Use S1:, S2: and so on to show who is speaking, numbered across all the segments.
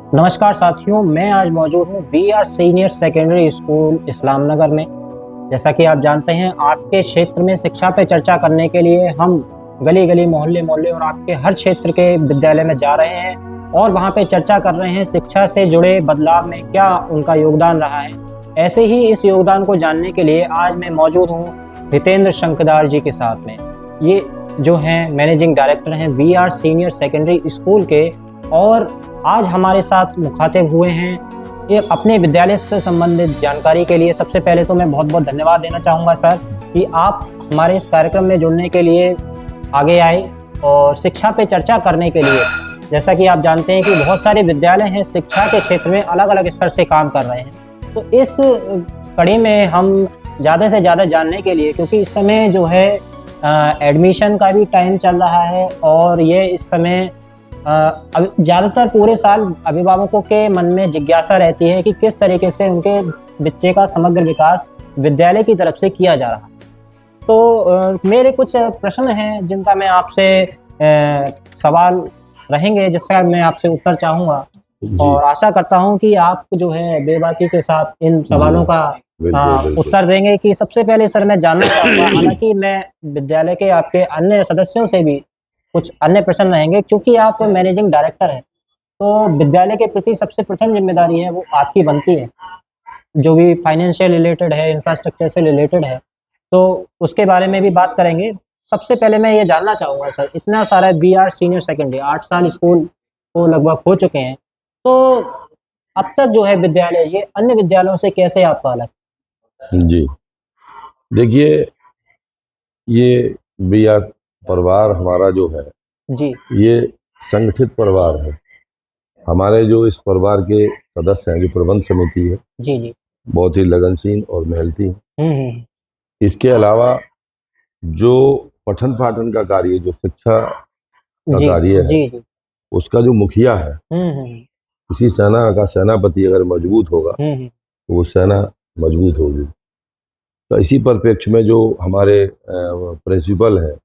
S1: नमस्कार साथियों, मैं आज मौजूद हूँ वीआर सीनियर सेकेंडरी स्कूल इस्लाम नगर में। जैसा कि आप जानते हैं, आपके क्षेत्र में शिक्षा पे चर्चा करने के लिए हम गली गली, मोहल्ले मोहल्ले और आपके हर क्षेत्र के विद्यालय में जा रहे हैं और वहाँ पे चर्चा कर रहे हैं शिक्षा से जुड़े बदलाव में क्या उनका योगदान रहा है। ऐसे ही इस योगदान को जानने के लिए आज मैं मौजूद हूँ हितेंद्र शंकदार जी के साथ में। ये जो हैं मैनेजिंग डायरेक्टर हैं वीआर सीनियर सेकेंडरी स्कूल के, और आज हमारे साथ मुखातिब हुए हैं ये अपने विद्यालय से संबंधित जानकारी के लिए। सबसे पहले तो मैं बहुत बहुत धन्यवाद देना चाहूँगा सर कि आप हमारे इस कार्यक्रम में जुड़ने के लिए आगे आए और शिक्षा पे चर्चा करने के लिए। जैसा कि आप जानते हैं कि बहुत सारे विद्यालय हैं शिक्षा के क्षेत्र में अलग अलग स्तर से काम कर रहे हैं, तो इस कड़ी में हम ज़्यादा से ज़्यादा जानने के लिए, क्योंकि इस समय जो है एडमिशन का भी टाइम चल रहा है और ये इस समय ज़्यादातर पूरे साल अभिभावकों के मन में जिज्ञासा रहती है कि किस तरीके से उनके बच्चे का समग्र विकास विद्यालय की तरफ से किया जा रहा है। तो मेरे कुछ प्रश्न हैं जिनका मैं आपसे सवाल रहेंगे जिसका मैं आपसे उत्तर चाहूँगा, और आशा करता हूँ कि आप जो है बेबाकी के साथ इन सवालों का उत्तर देंगे। कि सबसे पहले सर मैं जानना चाहूँगा, हालांकि मैं विद्यालय के आपके अन्य सदस्यों से भी कुछ अन्य प्रश्न रहेंगे, क्योंकि आप मैनेजिंग डायरेक्टर हैं, तो विद्यालय के प्रति सबसे प्रथम जिम्मेदारी है वो आपकी बनती है, जो भी फाइनेंशियल रिलेटेड है, इंफ्रास्ट्रक्चर से रिलेटेड है, तो उसके बारे में भी बात करेंगे। सबसे पहले मैं ये जानना चाहूँगा सर, इतना सारा बीआर सीनियर सेकेंडरी 8 साल स्कूल को लगभग हो चुके हैं, तो अब तक जो है विद्यालय ये अन्य विद्यालयों से कैसे आपका अलग?
S2: जी, देखिए, ये बीआर परिवार हमारा जो है
S1: जी
S2: ये संगठित परिवार है। हमारे जो इस परिवार के सदस्य हैं, जो प्रबंध समिति है,
S1: जी जी
S2: बहुत ही लगनशील और मेहनती है।
S1: हम्म
S2: इसके अलावा जो पठन पाठन का कार्य, जो शिक्षा का
S1: जी
S2: कार्य है,
S1: जी जी
S2: उसका जो मुखिया है,
S1: हम्म
S2: किसी सेना का सेनापति अगर मजबूत होगा
S1: हम्म
S2: तो वो सेना मजबूत होगी। तो इसी परिप्रेक्ष्य में जो हमारे प्रिंसिपल हैं,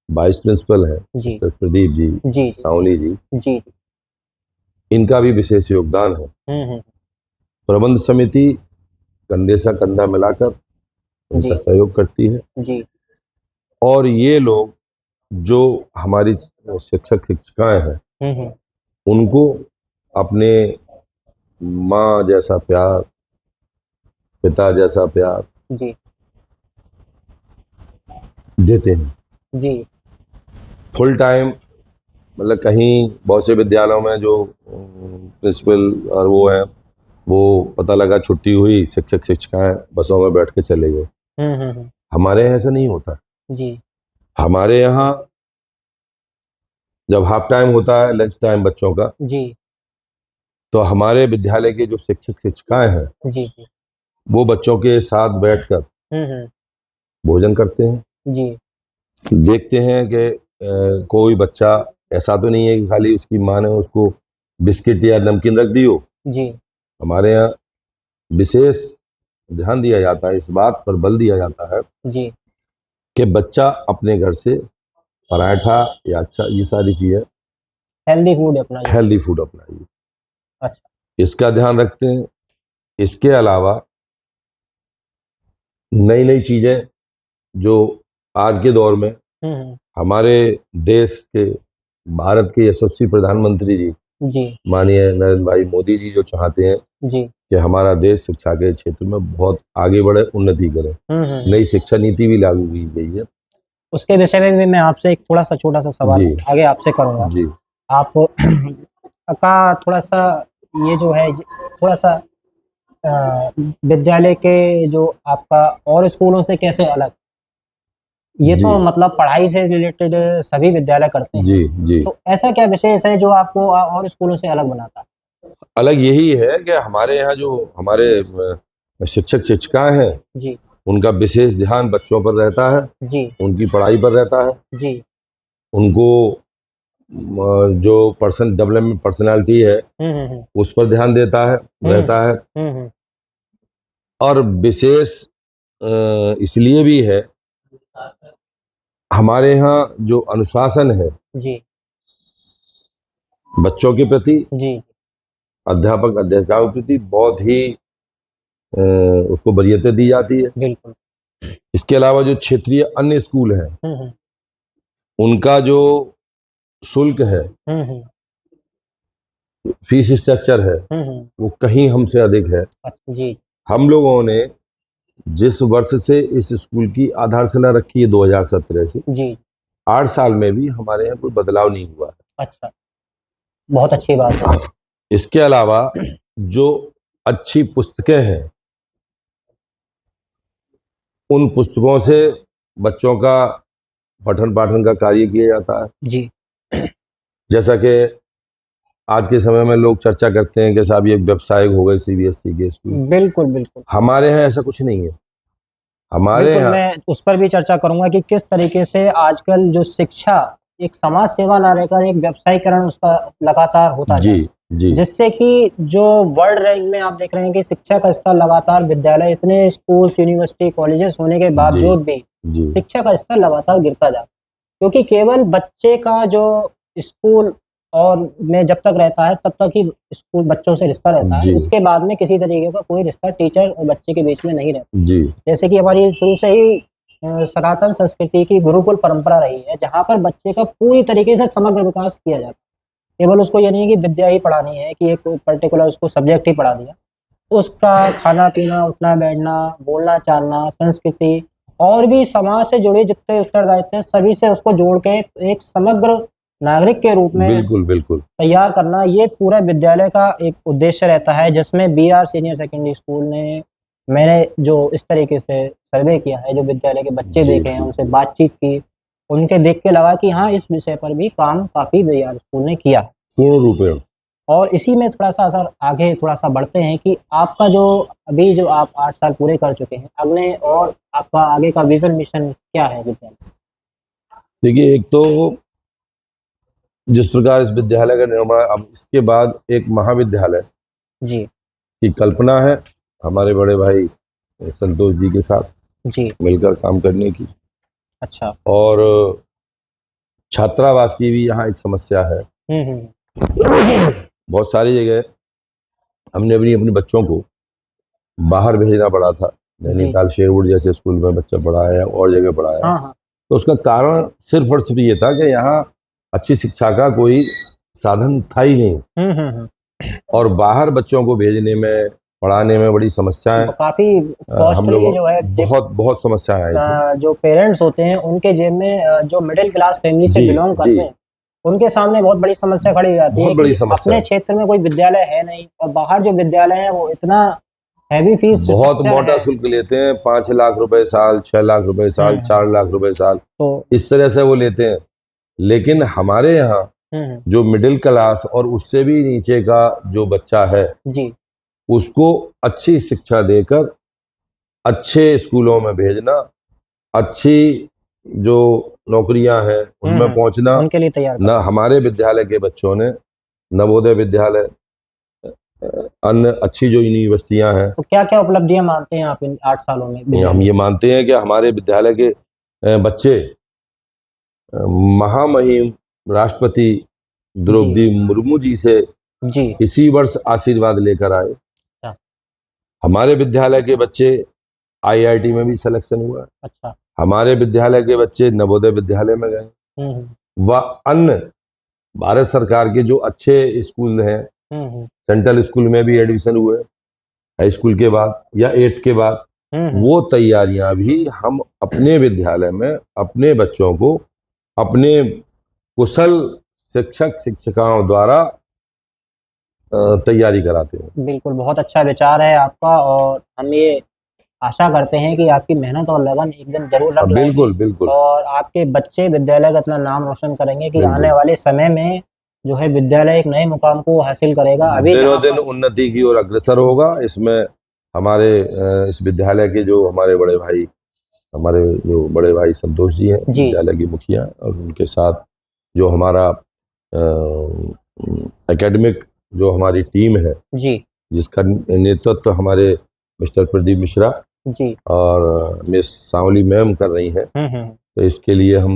S2: वाइस प्रिंसिपल हैं,
S1: जी
S2: मिस्टर प्रदीप जी,
S1: जी
S2: सावनी जी,
S1: जी
S2: इनका भी विशेष योगदान है।
S1: हम्म
S2: प्रबंध समिति कंधे से कंधा मिलाकर उनका
S1: जी
S2: सहयोग करती है,
S1: जी
S2: और ये लोग जो हमारी शिक्षक शिक्षिकाएं हैं,
S1: हम्म
S2: उनको अपने माँ जैसा प्यार, पिता जैसा प्यार
S1: जी
S2: देते हैं।
S1: जी
S2: फुल टाइम, मतलब कहीं बहुत से विद्यालयों में जो प्रिंसिपल और वो हैं, वो पता लगा छुट्टी हुई, शिक्षक शिक्षिकाएं बसों में बैठ के चले गए। हमारे यहाँ ऐसा नहीं होता।
S1: जी
S2: हमारे यहाँ जब हाफ टाइम होता है, लंच टाइम बच्चों का,
S1: जी
S2: तो हमारे विद्यालय के जो शिक्षक शिक्षिकाएं हैं
S1: जी
S2: वो बच्चों के साथ बैठकर
S1: हम्म
S2: भोजन करते हैं।
S1: जी
S2: देखते हैं कि कोई बच्चा ऐसा तो नहीं है कि खाली उसकी माँ ने उसको बिस्किट या नमकीन रख दी हो।
S1: जी
S2: हमारे यहाँ विशेष ध्यान दिया जाता है, इस बात पर बल दिया जाता है
S1: जी
S2: कि बच्चा अपने घर से पराठा या अच्छा ये सारी चीज़ें
S1: हेल्दी फूड अपना जो
S2: हेल्दी फूड अपनाइए,
S1: अच्छा
S2: इसका ध्यान रखते हैं। इसके अलावा नई नई चीज़ें जो आज के दौर में
S1: हम्म
S2: हमारे देश के, भारत के यशस्वी प्रधानमंत्री जी
S1: जी
S2: माननीय नरेंद्र भाई मोदी जी जो चाहते हैं
S1: जी
S2: कि हमारा देश शिक्षा के क्षेत्र में बहुत आगे बढ़े, उन्नति करे,
S1: हम्म
S2: नई शिक्षा नीति भी लागू की गई है।
S1: उसके विषय में भी मैं आपसे एक थोड़ा सा छोटा सा सवाल
S2: जी
S1: आगे आपसे करूंगा।
S2: जी
S1: आप का थोड़ा सा ये जो है थोड़ा सा विद्यालय के जो आपका और स्कूलों से कैसे अलग, ये
S2: जी
S1: तो मतलब पढ़ाई से रिलेटेड सभी विद्यालय करते हैं,
S2: जी जी
S1: तो ऐसा क्या विशेष है जो आपको और स्कूलों से अलग बनाता है?
S2: अलग यही है कि हमारे यहाँ जो हमारे शिक्षक शिक्षिकाएं हैं,
S1: जी
S2: उनका विशेष ध्यान बच्चों पर रहता है,
S1: जी
S2: उनकी पढ़ाई पर रहता है।
S1: जी
S2: उनको जो पर्सन डेवलपमेंट पर्सनालिटी है उस पर ध्यान देता है, रहता है।
S1: हम्म
S2: और विशेष इसलिए भी है, हमारे यहाँ जो अनुशासन है
S1: जी
S2: बच्चों के प्रति,
S1: जी
S2: अध्यापक अध्यापिकाओं के प्रति बहुत ही उसको वरीयतें दी जाती है।
S1: बिल्कुल।
S2: इसके अलावा जो क्षेत्रीय अन्य स्कूल हैं
S1: हम्म
S2: उनका जो शुल्क है,
S1: हम्म
S2: फीस स्ट्रक्चर है,
S1: हम्म।
S2: वो कहीं हमसे अधिक है।
S1: अच्छा जी।
S2: हम लोगों ने जिस वर्ष से इस स्कूल की आधारशिला रखी है 2017 से,
S1: जी।
S2: 8 साल में भी हमारे यहाँ कोई बदलाव नहीं हुआ है।
S1: अच्छा, बहुत अच्छी बात है।
S2: इसके अलावा जो अच्छी पुस्तकें हैं, उन पुस्तकों से बच्चों का पठन पाठन का कार्य किया जाता है।
S1: जी।
S2: जैसा कि आज के समय में लोग चर्चा करते हैं कि साहब ये व्यवसायिक हो गए सीबीएसई के स्कूल,
S1: बिल्कुल बिल्कुल
S2: हमारे यहाँ ऐसा कुछ नहीं है। हमारे
S1: बिल्कुल,
S2: यहाँ
S1: मैं उस पर भी चर्चा करूंगा कि किस तरीके से आजकल जो शिक्षा एक समाज सेवा ना रहकर एक व्यवसायीकरण उसका लगातार होता जा
S2: जी
S1: रहा है,
S2: जी
S1: जिससे कि जो वर्ल्ड रैंक में आप देख रहे हैं कि शिक्षा का स्तर लगातार, विद्यालय इतने स्कूल्स यूनिवर्सिटी कॉलेजेस होने के
S2: जी
S1: बावजूद भी
S2: जी
S1: शिक्षा का स्तर लगातार गिरता जा रहा है, क्योंकि केवल बच्चे का जो स्कूल और में जब तक रहता है तब तक ही स्कूल बच्चों से रिश्ता रहता है,
S2: जी
S1: उसके बाद में किसी तरीके का कोई रिश्ता टीचर और बच्चे के बीच में नहीं रहता।
S2: जी
S1: जैसे कि हमारी शुरू से ही सनातन संस्कृति की गुरुकुल परंपरा रही है, जहाँ पर बच्चे का पूरी तरीके से समग्र विकास किया जाता है। केवल उसको ये नहीं है कि विद्या ही पढ़ानी है, कि एक पर्टिकुलर उसको सब्जेक्ट ही पढ़ा दिया, उसका खाना पीना, उठना बैठना, बोलना चालना, संस्कृति और भी समाज से जुड़े जितने उत्तरदायित्व हैं सभी से उसको जोड़ के एक समग्र नागरिक के रूप में
S2: बिल्कुल बिल्कुल
S1: तैयार करना, ये पूरा विद्यालय का एक उद्देश्य रहता है। जिसमें बीआर सीनियर सेकेंडरी स्कूल ने, मैंने जो इस तरीके से सर्वे किया है, जो विद्यालय के बच्चे
S2: जी
S1: देखे हैं,
S2: जी
S1: उनसे
S2: जी
S1: बातचीत की, उनके देख के लगा कि हाँ, इस विषय पर भी काम काफ़ी बीआर स्कूल ने किया है।
S2: पूर्ण रूपेण।
S1: और इसी में थोड़ा-सा सर आगे थोड़ा-सा बढ़ते हैं कि आपका जो अभी जो आप 8 साल पूरे कर चुके हैं, अगले और आपका आगे का विज़न मिशन क्या है विद्यालय?
S2: देखिए, एक तो जिस प्रकार इस विद्यालय का निर्माण, अब इसके बाद एक महाविद्यालय
S1: जी,
S2: की कल्पना है हमारे बड़े भाई संतोष जी के साथ
S1: जी।
S2: मिलकर काम करने की।
S1: अच्छा।
S2: और छात्रावास की भी यहाँ एक समस्या है।
S1: हुँ।
S2: बहुत सारी जगह हमने अपनी अपने बच्चों को बाहर भेजना पड़ा था।
S1: जी।
S2: नैनीताल शेरवुड जैसे स्कूल में बच्चा पढ़ा है और जगह पढ़ा है।
S1: हाँ, हाँ।
S2: तो उसका कारण सिर्फ और सिर्फ ये था कि यहाँ अच्छी शिक्षा का कोई साधन था ही नहीं,
S1: हुँ।
S2: और बाहर बच्चों को भेजने में, पढ़ाने में बड़ी समस्याएं,
S1: काफ़ी
S2: हम
S1: कॉस्टली
S2: लोग
S1: जो है
S2: बहुत बहुत समस्याएं आई थी।
S1: जो पेरेंट्स होते हैं उनके जेब में, जो मिडिल क्लास फैमिली से
S2: जी
S1: बिलोंग
S2: जी,
S1: करते हैं, उनके सामने बहुत बड़ी समस्या खड़ी हो जाती
S2: बहुत
S1: है
S2: बड़ी
S1: कि
S2: समस्या
S1: अपने
S2: है।
S1: क्षेत्र में कोई विद्यालय है नहीं और बाहर जो विद्यालय है वो इतना हैवी फीस
S2: बहुत
S1: स्ट्रक्चर
S2: मोटा
S1: है।
S2: शुल्क लेते हैं, 5 लाख रुपए साल, 6 लाख रुपए साल,
S1: हुँ,
S2: 4 लाख रुपए साल,
S1: तो
S2: इस तरह से वो लेते हैं। लेकिन हमारे यहाँ
S1: हुँ,
S2: जो मिडिल क्लास और उससे भी नीचे का जो बच्चा है,
S1: जी।
S2: उसको अच्छी शिक्षा देकर अच्छे स्कूलों में भेजना, अच्छी जो नौकरियां हैं उनमें पहुंचना।
S1: उनके लिए तैयार
S2: न
S1: करना।
S2: हमारे विद्यालय के बच्चों ने नवोदय विद्यालय, अन्य अच्छी जो यूनिवर्सिटियां हैं,
S1: तो क्या-क्या उपलब्धियाँ मानते हैं आप इन 8 सालों में
S2: हम
S1: विद्यालय
S2: ये
S1: की?
S2: मानते हैं कि हमारे विद्यालय के बच्चे महामहिम राष्ट्रपति
S1: जी,
S2: द्रौपदी मुर्मू जी से
S1: जी।
S2: इसी वर्ष आशीर्वाद लेकर आए।
S1: अच्छा,
S2: हमारे विद्यालय के बच्चे आईआईटी में भी सिलेक्शन हुआ है।
S1: अच्छा।
S2: हमारे विद्यालय के बच्चे नवोदय विद्यालय में गए,
S1: हुँ।
S2: व अन्य भारत सरकार के जो अच्छे स्कूल हैं,
S1: हुँ।
S2: सेंट्रल स्कूल में भी एडमिशन हुए हाई स्कूल के बाद या 8th के बाद,
S1: हुँ।
S2: वो तैयारियां भी हम अपने विद्यालय में अपने बच्चों को अपने कुशल शिक्षक शिक्षिकाओं द्वारा तैयारी कराते हैं।
S1: बिल्कुल, बहुत अच्छा विचार है आपका और हम ये आशा करते हैं कि आपकी मेहनत और लगन एक दिन ज़रूर रंग लाएगी
S2: बिल्कुल बिल्कुल
S1: और आपके बच्चे विद्यालय का इतना नाम रोशन करेंगे कि आने
S2: बिल्कुल,
S1: वाले समय में जो है विद्यालय एक नए मुकाम को हासिल करेगा। अभी
S2: दिनों
S1: जहाँ
S2: दिन
S1: पर
S2: उन्नति की ओर अग्रसर होगा। इसमें हमारे इस विद्यालय के जो हमारे जो बड़े भाई संतोष जी हैं,
S1: जी,
S2: विद्यालय की मुखिया, और उनके साथ जो हमारा एकेडमिक जो हमारी टीम है,
S1: जी,
S2: जिसका नेतृत्व हमारे मिस्टर प्रदीप मिश्रा
S1: जी।
S2: और मिस सांवली मैम कर रही हैं।
S1: हुँ।
S2: तो इसके लिए हम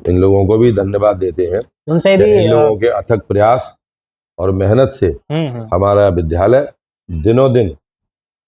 S2: इन लोगों को भी धन्यवाद देते हैं
S1: उनसे
S2: कि
S1: भी
S2: इन लोगों के अथक प्रयास और मेहनत से हमारा विद्यालय दिनों दिन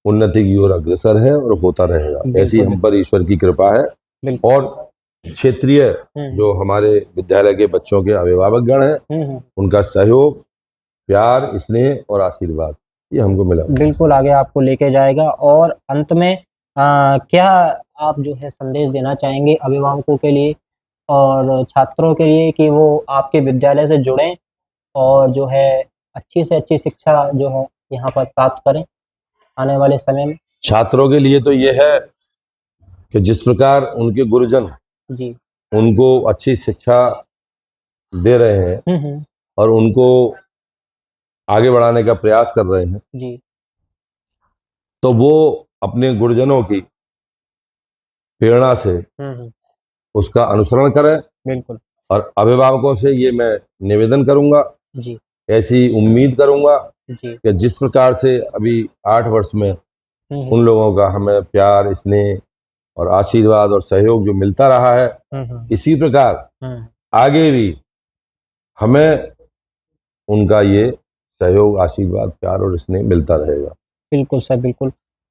S2: उन्नति की ओर अग्रसर है और होता रहेगा। ऐसी हम पर ईश्वर की कृपा है। और क्षेत्रीय जो हमारे विद्यालय के बच्चों के अभिभावक गण हैं, उनका सहयोग, प्यार, स्नेह और आशीर्वाद ये हमको मिला।
S1: बिल्कुल आगे आपको लेके जाएगा। और अंत में क्या आप जो है संदेश देना चाहेंगे अभिभावकों के लिए और छात्रों के लिए कि वो आपके विद्यालय से जुड़ें और जो है अच्छी से अच्छी शिक्षा जो है यहाँ पर प्राप्त करें आने वाले समय में?
S2: छात्रों के लिए तो ये है कि जिस प्रकार उनके गुरुजन
S1: जी
S2: उनको अच्छी शिक्षा दे रहे हैं और उनको आगे बढ़ाने का प्रयास कर रहे हैं,
S1: जी,
S2: तो वो अपने गुरुजनों की प्रेरणा से उसका अनुसरण करें।
S1: बिल्कुल
S2: और अभिभावकों से ये मैं निवेदन करूंगा,
S1: जी,
S2: ऐसी उम्मीद करूंगा
S1: जी,
S2: कि जिस प्रकार से अभी 8 वर्ष में उन लोगों का हमें प्यार, स्नेह और आशीर्वाद और सहयोग जो मिलता रहा है, इसी प्रकार आगे भी हमें उनका ये सहयोग, आशीर्वाद, प्यार और स्नेह मिलता रहेगा।
S1: बिल्कुल सर, बिल्कुल।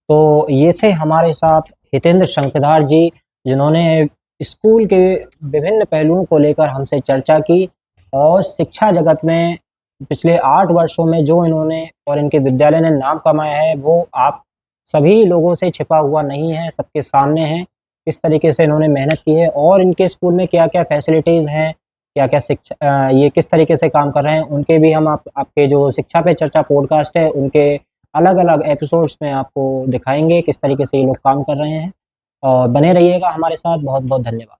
S1: तो ये थे हमारे साथ हितेंद्र शंखधार जी, जिन्होंने स्कूल के विभिन्न पहलुओं को लेकर हमसे चर्चा की और शिक्षा जगत में पिछले 8 वर्षों में जो इन्होंने और इनके विद्यालय ने नाम कमाया है, वो आप सभी लोगों से छिपा हुआ नहीं है, सबके सामने है। किस तरीके से इन्होंने मेहनत की है और इनके स्कूल में क्या-क्या फैसिलिटीज़ हैं, क्या-क्या ये किस तरीके से काम कर रहे हैं, उनके भी हम आपके जो शिक्षा पे चर्चा पॉडकास्ट है, उनके अलग-अलग एपिसोड्स में आपको दिखाएँगे, किस तरीके से ये लोग काम कर रहे हैं। और बने रहिएगा हमारे साथ। बहुत-बहुत धन्यवाद।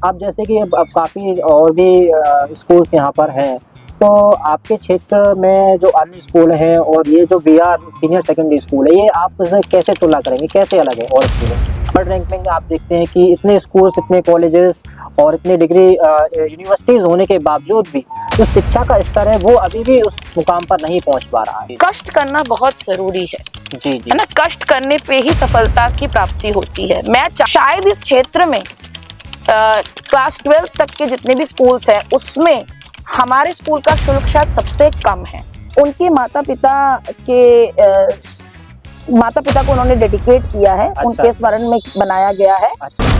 S1: अब जैसे कि अब काफ़ी और भी स्कूल्स यहाँ पर हैं, तो आपके क्षेत्र में जो अन्य स्कूल हैं और ये जो बीआर सीनियर सेकेंडरी स्कूल है, ये आप इसे कैसे तुलना करेंगे? कैसे अलग है और स्कूलों से? वर्ल्ड रैंक में आप देखते हैं कि इतने स्कूल्स, इतने कॉलेजेस और इतनी डिग्री यूनिवर्सिटीज़ होने के बावजूद भी जो शिक्षा का स्तर है, वो अभी भी उस मुकाम पर नहीं पहुँच पा रहा है।
S3: कष्ट करना बहुत ज़रूरी है।
S1: जी, जी।
S3: है ना? कष्ट करने पे ही सफलता की प्राप्ति होती है। मैं शायद इस क्षेत्र में क्लास 12 तक के जितने भी स्कूल्स हैं, उसमें हमारे स्कूल का शुल्क शायद सबसे कम है। उनके माता पिता को उन्होंने डेडिकेट किया है।
S1: अच्छा।
S3: उनके स्मरण में बनाया गया है।
S1: अच्छा।